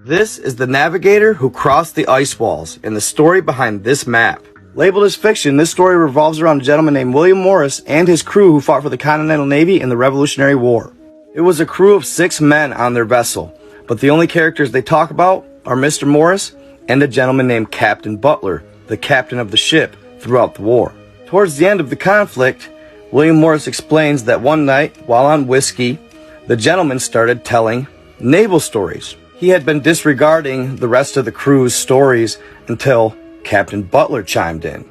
This is the navigator who crossed the ice walls and the story behind this map. Labeled as fiction, this story revolves around a gentleman named William Morris and his crew who fought for the Continental Navy in the Revolutionary War. It was a crew of 6 men on their vessel, but the only characters they talk about are Mr. Morris and a gentleman named Captain Butler, the captain of the ship throughout the war. Towards the end of the conflict, William Morris explains that one night, while on whiskey, the gentleman started telling naval stories. He had been disregarding the rest of the crew's stories until Captain Butler chimed in,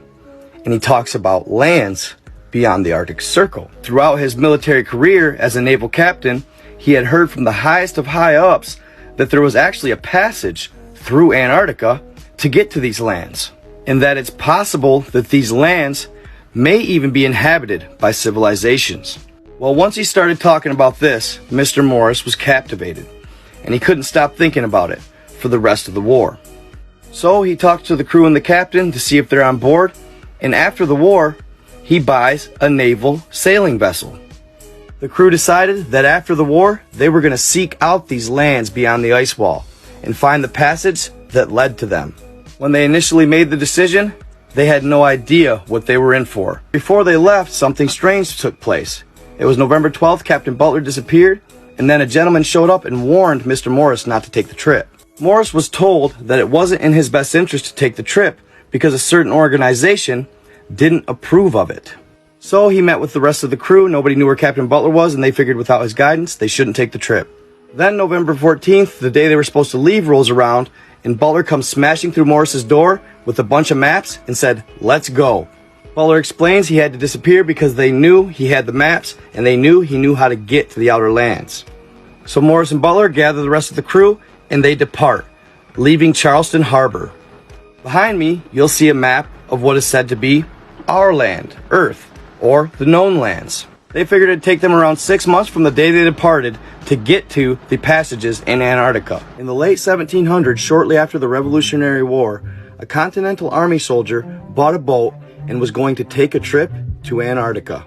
and he talks about lands beyond the Arctic Circle. Throughout his military career as a naval captain, he had heard from the highest of high-ups that there was actually a passage through Antarctica to get to these lands, and that it's possible that these lands may even be inhabited by civilizations. Well, once he started talking about this, Mr. Morris was captivated, and he couldn't stop thinking about it for the rest of the war. So he talks to the crew and the captain to see if they're on board, and after the war, he buys a naval sailing vessel. The crew decided that after the war, they were going to seek out these lands beyond the ice wall and find the passage that led to them. When they initially made the decision, they had no idea what they were in for. Before they left, something strange took place. It was November 12th, Captain Butler disappeared, and then a gentleman showed up and warned Mr. Morris not to take the trip. Morris was told that it wasn't in his best interest to take the trip because a certain organization didn't approve of it. So he met with the rest of the crew. Nobody knew where Captain Butler was, and they figured without his guidance, they shouldn't take the trip. Then November 14th, the day they were supposed to leave, rolls around, and Butler comes smashing through Morris's door with a bunch of maps and said, "Let's go." Butler explains he had to disappear because they knew he had the maps, and they knew he knew how to get to the outer lands. So Morris and Butler gather the rest of the crew, and they depart, leaving Charleston Harbor. Behind me, you'll see a map of what is said to be our land, Earth, or the known lands. They figured it'd take them around 6 months from the day they departed to get to the passages in Antarctica. In the late 1700s, shortly after the Revolutionary War, a Continental Army soldier bought a boat and was going to take a trip to Antarctica.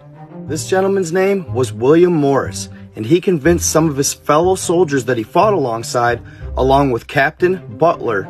This gentleman's name was William Morris, and he convinced some of his fellow soldiers that he fought alongside, along with Captain Butler,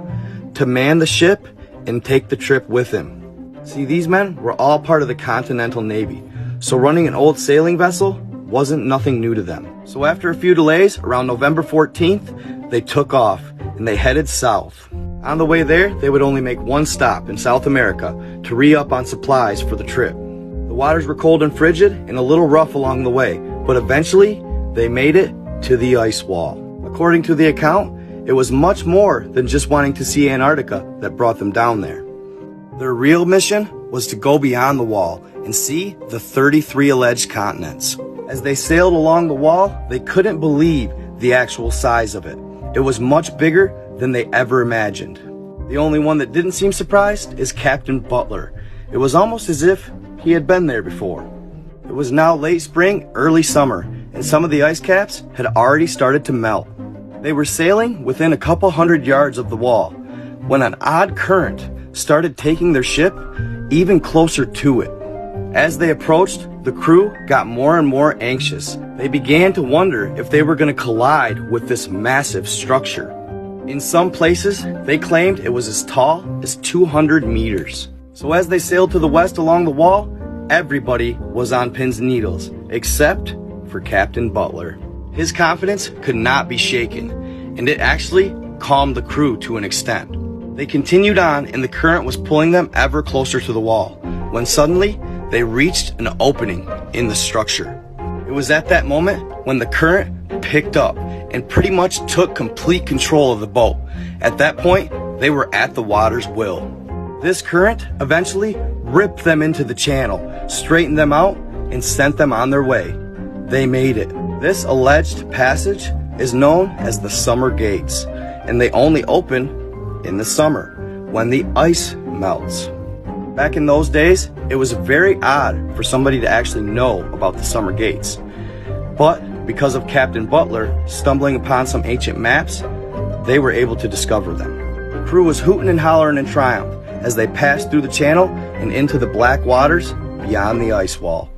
to man the ship and take the trip with him. See, these men were all part of the Continental Navy, so running an old sailing vessel wasn't nothing new to them. So after a few delays, around November 14th, they took off and they headed south. On the way there, they would only make one stop in South America to re-up on supplies for the trip. The waters were cold and frigid and a little rough along the way, but eventually they made it to the ice wall. According to the account, it was much more than just wanting to see Antarctica that brought them down there. Their real mission was to go beyond the wall and see the 33 alleged continents. As they sailed along the wall, they couldn't believe the actual size of it. It was much bigger than they ever imagined. The only one that didn't seem surprised is Captain Butler. It was almost as if he had been there before. It was now late spring, early summer, and some of the ice caps had already started to melt. They were sailing within a couple hundred yards of the wall when an odd current started taking their ship even closer to it. As they approached, the crew got more and more anxious. They began to wonder if they were going to collide with this massive structure. In some places, they claimed it was as tall as 200 meters. So as they sailed to the west along the wall, everybody was on pins and needles, except for Captain Butler. His confidence could not be shaken, and it actually calmed the crew to an extent. They continued on, and the current was pulling them ever closer to the wall, when suddenly they reached an opening in the structure. It was at that moment when the current picked up and pretty much took complete control of the boat. At that point, they were at the water's will. This current eventually ripped them into the channel, straightened them out, and sent them on their way. They made it. This alleged passage is known as the Summer Gates, and they only open in the summer when the ice melts. Back in those days, it was very odd for somebody to actually know about the Summer Gates. But because of Captain Butler stumbling upon some ancient maps, they were able to discover them. The crew was hooting and hollering in triumph as they passed through the channel and into the black waters beyond the ice wall.